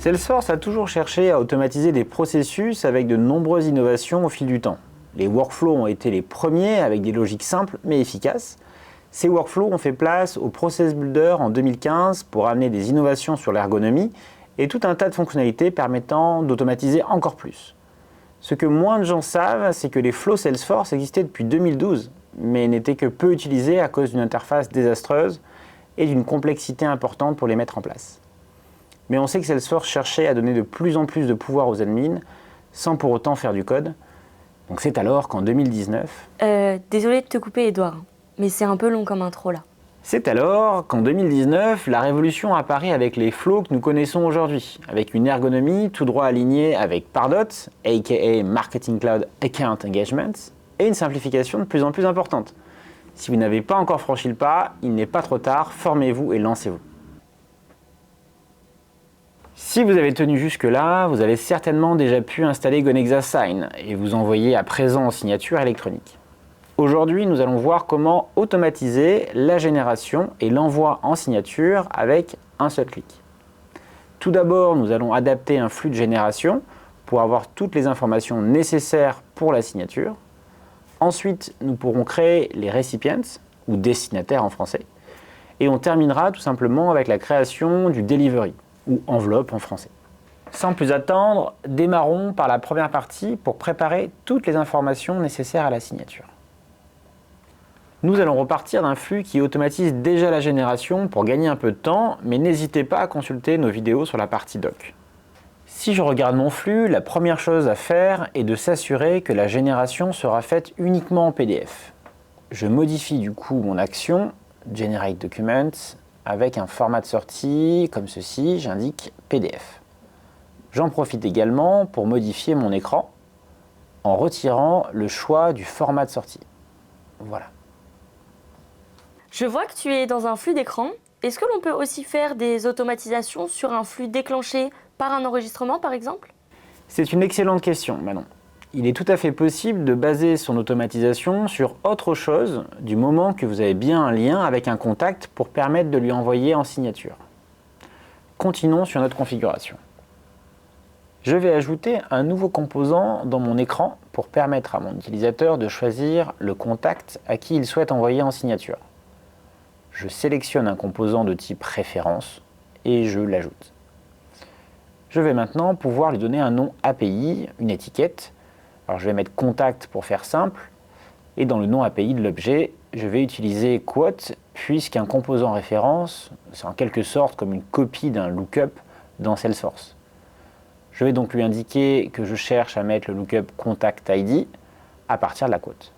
Salesforce a toujours cherché à automatiser des processus avec de nombreuses innovations au fil du temps. Les workflows ont été les premiers avec des logiques simples mais efficaces. Ces workflows ont fait place au Process Builder en 2015 pour amener des innovations sur l'ergonomie et tout un tas de fonctionnalités permettant d'automatiser encore plus. Ce que moins de gens savent, c'est que les flows Salesforce existaient depuis 2012, mais n'étaient que peu utilisés à cause d'une interface désastreuse et d'une complexité importante pour les mettre en place. Mais on sait que Salesforce cherchait à donner de plus en plus de pouvoir aux admins, sans pour autant faire du code. Donc c'est alors qu'en 2019... Désolé de te couper, Edouard, mais c'est un peu long comme intro là. C'est alors qu'en 2019, la révolution apparaît avec les flows que nous connaissons aujourd'hui, avec une ergonomie tout droit alignée avec Pardot, aka Marketing Cloud Account Engagement, et une simplification de plus en plus importante. Si vous n'avez pas encore franchi le pas, il n'est pas trop tard, formez-vous et lancez-vous. Si vous avez tenu jusque-là, vous avez certainement déjà pu installer Gonexa Sign et vous envoyer à présent en signature électronique. Aujourd'hui, nous allons voir comment automatiser la génération et l'envoi en signature avec un seul clic. Tout d'abord, nous allons adapter un flux de génération pour avoir toutes les informations nécessaires pour la signature. Ensuite, nous pourrons créer les recipients, ou destinataires en français. Et on terminera tout simplement avec la création du delivery, ou enveloppe en français. Sans plus attendre, démarrons par la première partie pour préparer toutes les informations nécessaires à la signature. Nous allons repartir d'un flux qui automatise déjà la génération pour gagner un peu de temps, mais n'hésitez pas à consulter nos vidéos sur la partie doc. Si je regarde mon flux, la première chose à faire est de s'assurer que la génération sera faite uniquement en PDF. Je modifie du coup mon action, Generate Document, avec un format de sortie comme ceci, j'indique PDF. J'en profite également pour modifier mon écran en retirant le choix du format de sortie. Voilà. Je vois que tu es dans un flux d'écran. Est-ce que l'on peut aussi faire des automatisations sur un flux déclenché par un enregistrement, par exemple? C'est une excellente question, Manon. Il est tout à fait possible de baser son automatisation sur autre chose du moment que vous avez bien un lien avec un contact pour permettre de lui envoyer en signature. Continuons sur notre configuration. Je vais ajouter un nouveau composant dans mon écran pour permettre à mon utilisateur de choisir le contact à qui il souhaite envoyer en signature. Je sélectionne un composant de type référence et je l'ajoute. Je vais maintenant pouvoir lui donner un nom API, une étiquette. Alors je vais mettre contact pour faire simple et dans le nom API de l'objet, je vais utiliser quote puisqu'un composant référence, c'est en quelque sorte comme une copie d'un lookup dans Salesforce. Je vais donc lui indiquer que je cherche à mettre le lookup contact ID à partir de la quote.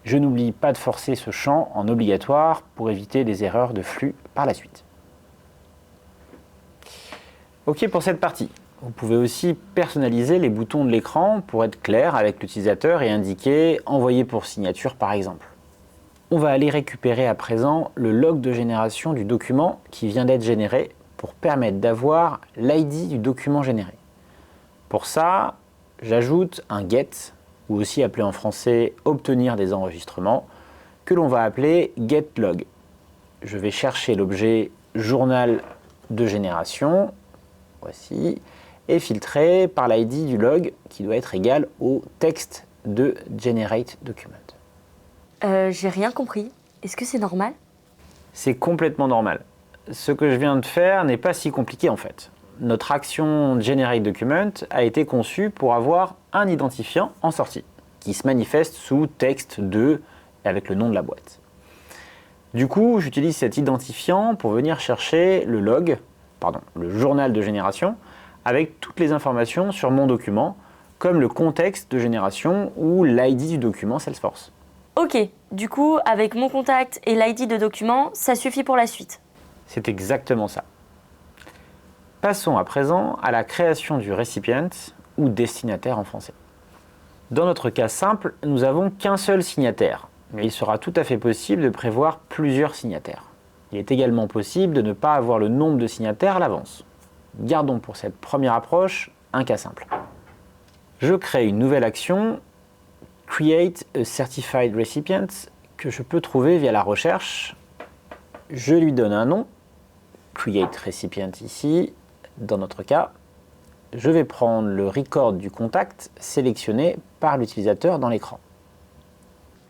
Je n'oublie pas de forcer ce champ en obligatoire pour éviter des erreurs de flux par la suite. OK pour cette partie. Vous pouvez aussi personnaliser les boutons de l'écran pour être clair avec l'utilisateur et indiquer « Envoyer pour signature » par exemple. On va aller récupérer à présent le log de génération du document qui vient d'être généré pour permettre d'avoir l'ID du document généré. Pour ça, j'ajoute un get, ou aussi appelé en français « Obtenir des enregistrements », que l'on va appeler getLog. Je vais chercher l'objet journal de génération, voici, et filtrer par l'ID du log qui doit être égal au texte de Generate Document. J'ai rien compris. Est-ce que c'est normal? C'est complètement normal. Ce que je viens de faire n'est pas si compliqué en fait. Notre action Generate Document a été conçue pour avoir un identifiant en sortie, qui se manifeste sous texte de avec le nom de la boîte. Du coup, j'utilise cet identifiant pour venir chercher le journal de génération, avec toutes les informations sur mon document, comme le contexte de génération ou l'ID du document Salesforce. Ok, du coup, avec mon contact et l'ID de document, ça suffit pour la suite. C'est exactement ça. Passons à présent à la création du recipient ou destinataire en français. Dans notre cas simple, nous n'avons qu'un seul signataire, mais il sera tout à fait possible de prévoir plusieurs signataires. Il est également possible de ne pas avoir le nombre de signataires à l'avance. Gardons pour cette première approche un cas simple. Je crée une nouvelle action, Create a Certified Recipient, que je peux trouver via la recherche. Je lui donne un nom, Create Recipient ici, Dans notre cas, je vais prendre le record du contact sélectionné par l'utilisateur dans l'écran.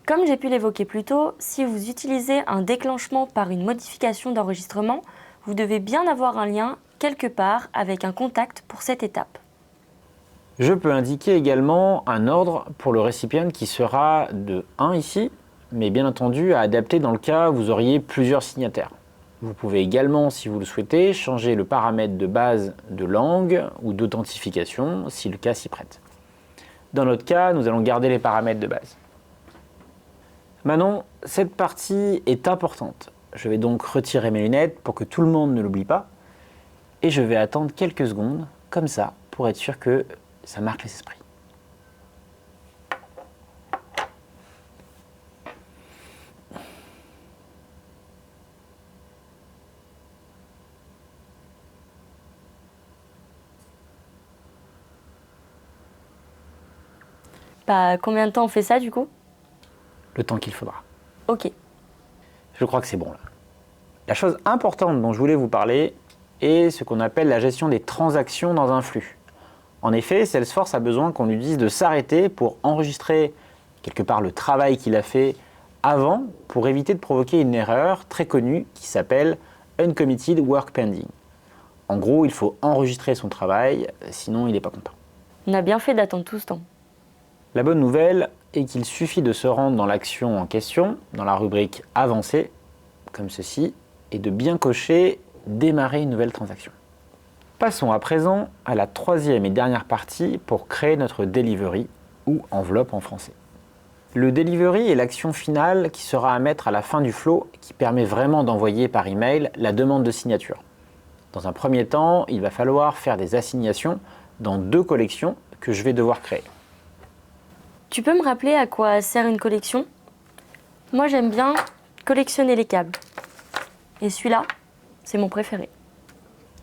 Comme j'ai pu l'évoquer plus tôt, si vous utilisez un déclenchement par une modification d'enregistrement, vous devez bien avoir un lien quelque part avec un contact pour cette étape. Je peux indiquer également un ordre pour le récipient qui sera de 1 ici, mais bien entendu à adapter dans le cas où vous auriez plusieurs signataires. Vous pouvez également, si vous le souhaitez, changer le paramètre de base de langue ou d'authentification si le cas s'y prête. Dans notre cas, nous allons garder les paramètres de base. Maintenant, cette partie est importante. Je vais donc retirer mes lunettes pour que tout le monde ne l'oublie pas et je vais attendre quelques secondes, comme ça, pour être sûr que ça marque les esprits. Combien de temps on fait ça du coup? Le temps qu'il faudra. Ok. Je crois que c'est bon là. La chose importante dont je voulais vous parler est ce qu'on appelle la gestion des transactions dans un flux. En effet, Salesforce a besoin qu'on lui dise de s'arrêter pour enregistrer quelque part le travail qu'il a fait avant pour éviter de provoquer une erreur très connue qui s'appelle Uncommitted Work Pending. En gros, il faut enregistrer son travail, sinon il n'est pas content. On a bien fait d'attendre tout ce temps. La bonne nouvelle est qu'il suffit de se rendre dans l'action en question, dans la rubrique Avancer, comme ceci, et de bien cocher Démarrer une nouvelle transaction. Passons à présent à la troisième et dernière partie pour créer notre delivery, ou enveloppe en français. Le delivery est l'action finale qui sera à mettre à la fin du flow qui permet vraiment d'envoyer par email la demande de signature. Dans un premier temps, il va falloir faire des assignations dans 2 collections que je vais devoir créer. Tu peux me rappeler à quoi sert une collection? Moi j'aime bien collectionner les câbles. Et celui-là, c'est mon préféré.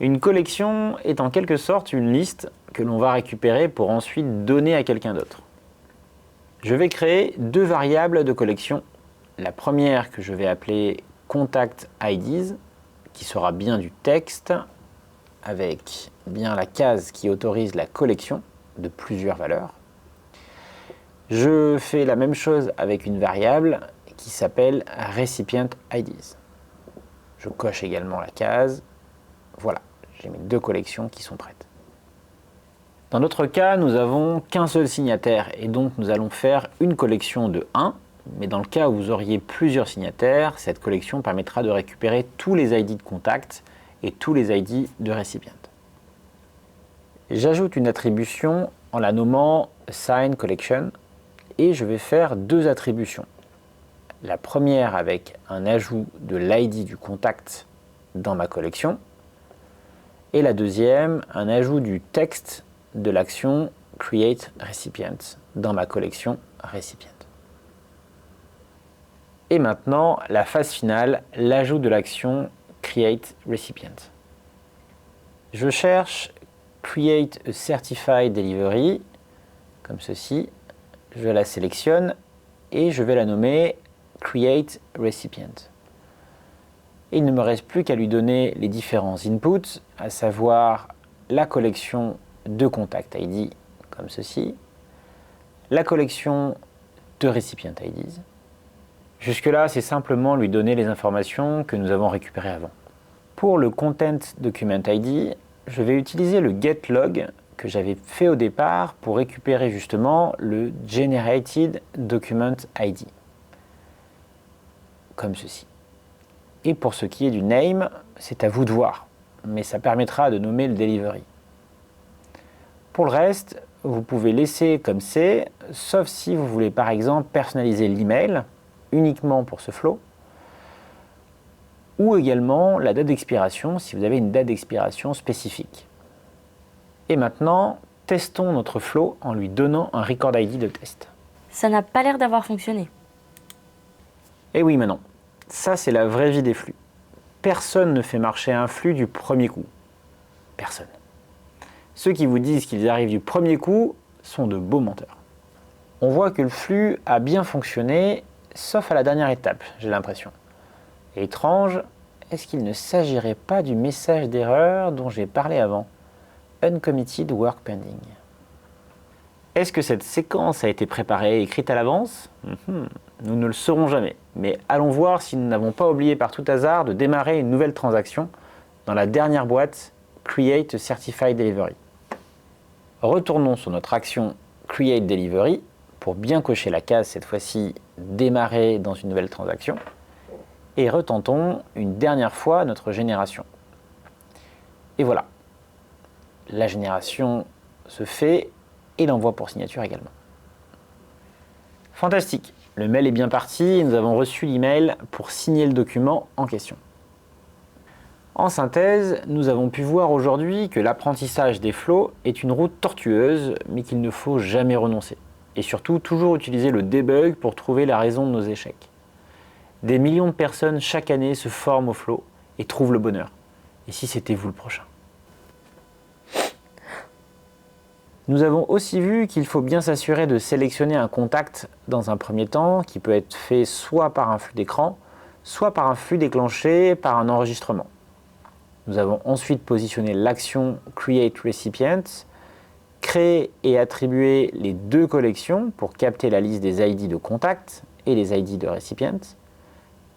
Une collection est en quelque sorte une liste que l'on va récupérer pour ensuite donner à quelqu'un d'autre. Je vais créer 2 variables de collection. La première que je vais appeler Contact IDs, qui sera bien du texte, avec bien la case qui autorise la collection de plusieurs valeurs. Je fais la même chose avec une variable qui s'appelle Recipient IDs. Je coche également la case. Voilà, j'ai mes 2 collections qui sont prêtes. Dans notre cas, nous n'avons qu'un seul signataire et donc nous allons faire une collection de 1. Mais dans le cas où vous auriez plusieurs signataires, cette collection permettra de récupérer tous les ID de contact et tous les ID de récipient. J'ajoute une attribution en la nommant Sign Collection et je vais faire 2 attributions. La première avec un ajout de l'ID du contact dans ma collection et la deuxième, un ajout du texte de l'action Create Recipient dans ma collection Recipient. Et maintenant, la phase finale, l'ajout de l'action Create Recipient. Je cherche Create a Certified Delivery, comme ceci. Je la sélectionne et je vais la nommer Create Recipient. Et il ne me reste plus qu'à lui donner les différents inputs, à savoir la collection de Contact ID, comme ceci, la collection de Recipient IDs. Jusque-là, c'est simplement lui donner les informations que nous avons récupérées avant. Pour le Content Document ID, je vais utiliser le getLog que j'avais fait au départ pour récupérer justement le Generated Document ID. Comme ceci. Et pour ce qui est du name, c'est à vous de voir, mais ça permettra de nommer le delivery. Pour le reste, vous pouvez laisser comme c'est, sauf si vous voulez par exemple personnaliser l'email uniquement pour ce flow, ou également la date d'expiration si vous avez une date d'expiration spécifique. Et maintenant, testons notre flow en lui donnant un record ID de test. Ça n'a pas l'air d'avoir fonctionné. Et oui, mais non. Ça, c'est la vraie vie des flux. Personne ne fait marcher un flux du premier coup. Personne. Ceux qui vous disent qu'ils arrivent du premier coup sont de beaux menteurs. On voit que le flux a bien fonctionné, sauf à la dernière étape, j'ai l'impression. Et étrange, est-ce qu'il ne s'agirait pas du message d'erreur dont j'ai parlé avant ? Uncommitted Work Pending. Est-ce que cette séquence a été préparée et écrite à l'avance? Nous ne le saurons jamais, mais allons voir si nous n'avons pas oublié par tout hasard de démarrer une nouvelle transaction dans la dernière boîte Create Certified Delivery. Retournons sur notre action Create Delivery pour bien cocher la case cette fois-ci démarrer dans une nouvelle transaction et retentons une dernière fois notre génération. Et voilà, la génération se fait et l'envoi pour signature également. Fantastique, le mail est bien parti et nous avons reçu l'email pour signer le document en question. En synthèse, nous avons pu voir aujourd'hui que l'apprentissage des flows est une route tortueuse, mais qu'il ne faut jamais renoncer. Et surtout, toujours utiliser le debug pour trouver la raison de nos échecs. Des millions de personnes chaque année se forment au flow et trouvent le bonheur. Et si c'était vous le prochain? Nous avons aussi vu qu'il faut bien s'assurer de sélectionner un contact dans un premier temps, qui peut être fait soit par un flux d'écran, soit par un flux déclenché par un enregistrement. Nous avons ensuite positionné l'action Create Recipient, créer et attribuer les deux collections pour capter la liste des ID de contact et les ID de recipient.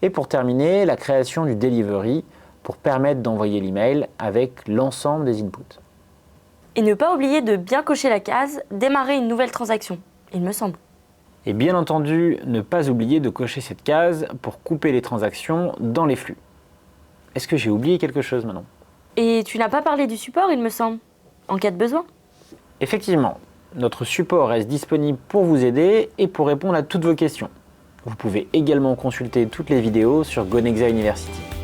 Et pour terminer, la création du delivery pour permettre d'envoyer l'email avec l'ensemble des inputs. Et ne pas oublier de bien cocher la case « Démarrer une nouvelle transaction », il me semble. Et bien entendu, ne pas oublier de cocher cette case pour couper les transactions dans les flux. Est-ce que j'ai oublié quelque chose maintenant? Et tu n'as pas parlé du support, il me semble, en cas de besoin. Effectivement, notre support reste disponible pour vous aider et pour répondre à toutes vos questions. Vous pouvez également consulter toutes les vidéos sur Gonexa University.